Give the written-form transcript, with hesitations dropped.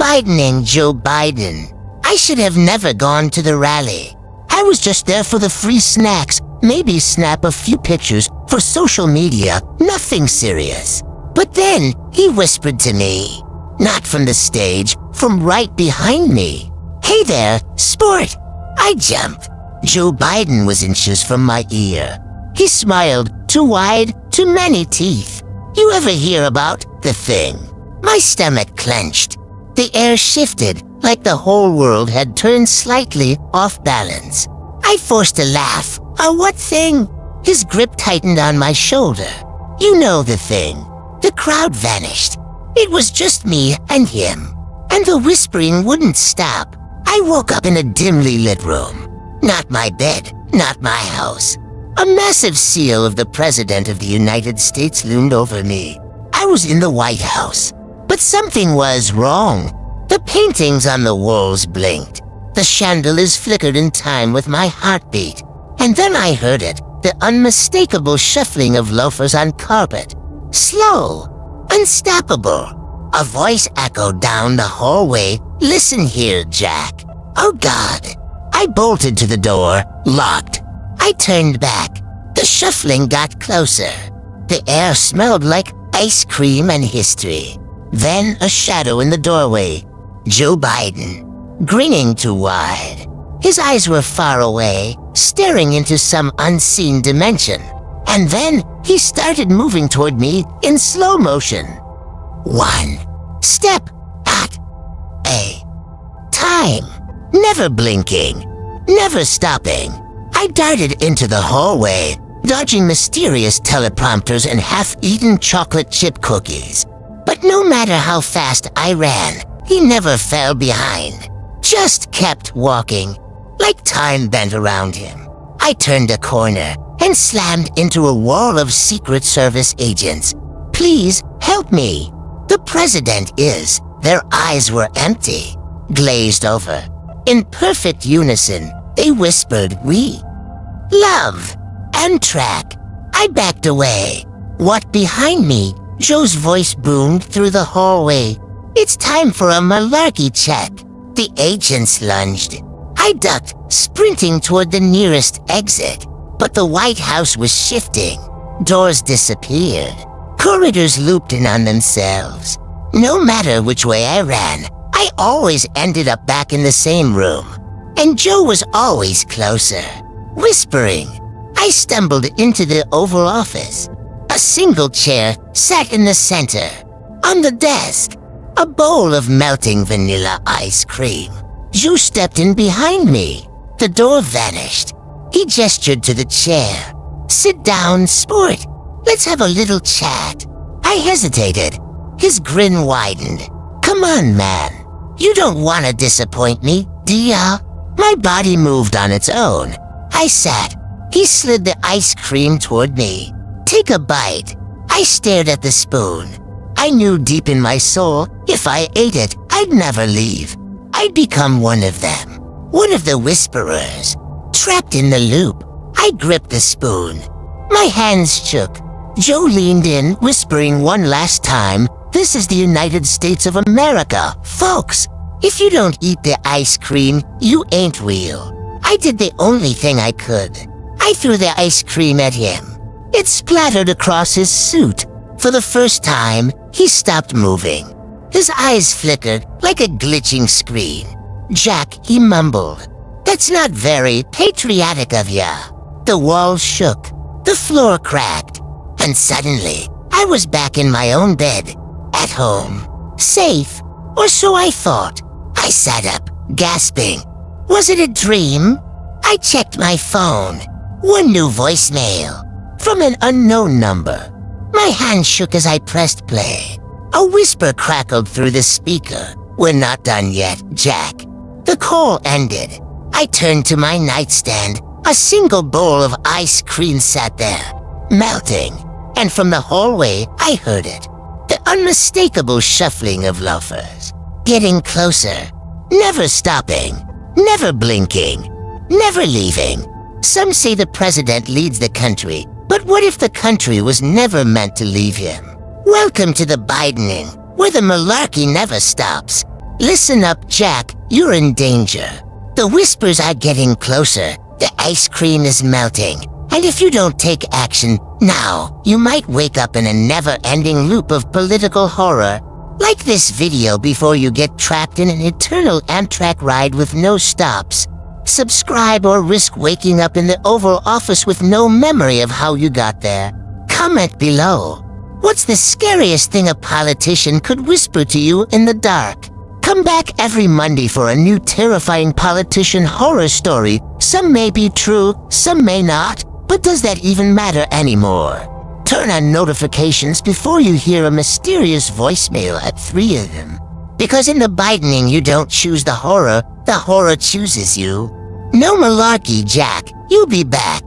Biden and Joe Biden. I should have never gone to the rally. I was just there for the free snacks, maybe snap a few pictures for social media, nothing serious. But then he whispered to me, not from the stage, from right behind me. "Hey there, sport!" I jumped. Joe Biden was inches from my ear. He smiled, too wide, too many teeth. You ever hear about the thing? My stomach clenched. The air shifted like the whole world had turned slightly off balance. I forced a laugh. A what thing? His grip tightened on my shoulder. You know the thing. The crowd vanished. It was just me and him. And the whispering wouldn't stop. I woke up in a dimly lit room. Not my bed, not my house. A massive seal of the President of the United States loomed over me. I was in the White House. But something was wrong. The paintings on the walls blinked. The chandeliers flickered in time with my heartbeat. And then I heard it, the unmistakable shuffling of loafers on carpet. Slow, unstoppable. A voice echoed down the hallway. "Listen here, Jack." Oh God. I bolted to the door, locked. I turned back. The shuffling got closer. The air smelled like ice cream and history. Then a shadow in the doorway. Joe Biden, grinning too wide. His eyes were far away, staring into some unseen dimension. And then he started moving toward me in slow motion. One step at a time. Never blinking, never stopping. I darted into the hallway, dodging mysterious teleprompters and half-eaten chocolate chip cookies. But no matter how fast I ran, he never fell behind. Just kept walking, like time bent around him. I turned a corner and slammed into a wall of Secret Service agents. Please help me. The president is. Their eyes were empty, glazed over. In perfect unison, they whispered, "We love Amtrak." I backed away. What behind me? Joe's voice boomed through the hallway. "It's time for a malarkey check." The agents lunged. I ducked, sprinting toward the nearest exit. But the White House was shifting. Doors disappeared. Corridors looped in on themselves. No matter which way I ran, I always ended up back in the same room. And Joe was always closer, whispering. I stumbled into the Oval Office. A single chair sat in the center. On the desk, a bowl of melting vanilla ice cream. Joe stepped in behind me. The door vanished. He gestured to the chair. "Sit down, sport. Let's have a little chat." I hesitated. His grin widened. "Come on, man. You don't want to disappoint me, do ya?" My body moved on its own. I sat. He slid the ice cream toward me. "Take a bite." I stared at the spoon. I knew deep in my soul, if I ate it, I'd never leave. I'd become one of them. One of the whisperers. Trapped in the loop. I gripped the spoon. My hands shook. Joe leaned in, whispering one last time, "This is the United States of America, folks. If you don't eat the ice cream, you ain't real." I did the only thing I could. I threw the ice cream at him. It splattered across his suit. For the first time, he stopped moving. His eyes flickered like a glitching screen. "Jack," he mumbled. "That's not very patriotic of ya." The walls shook. The floor cracked. And suddenly, I was back in my own bed. At home. Safe. Or so I thought. I sat up, gasping. Was it a dream? I checked my phone. One new voicemail. From an unknown number. My hand shook as I pressed play. A whisper crackled through the speaker. "We're not done yet, Jack." The call ended. I turned to my nightstand. A single bowl of ice cream sat there, melting. And from the hallway, I heard it. The unmistakable shuffling of loafers. Getting closer. Never stopping. Never blinking. Never leaving. Some say the president leads the country, but what if the country was never meant to leave him? Welcome to the Bidening, where the malarkey never stops. Listen up, Jack. You're in danger. The whispers are getting closer. The ice cream is melting. And if you don't take action now, you might wake up in a never-ending loop of political horror. Like this video before you get trapped in an eternal Amtrak ride with no stops. Subscribe or risk waking up in the Oval Office with no memory of how you got there. Comment below. What's the scariest thing a politician could whisper to you in the dark? Come back every Monday for a new terrifying politician horror story. Some may be true, some may not. But does that even matter anymore? Turn on notifications before you hear a mysterious voicemail at 3 a.m. Because in the Bidening you don't choose the horror chooses you. No malarkey, Jack. You'll be back.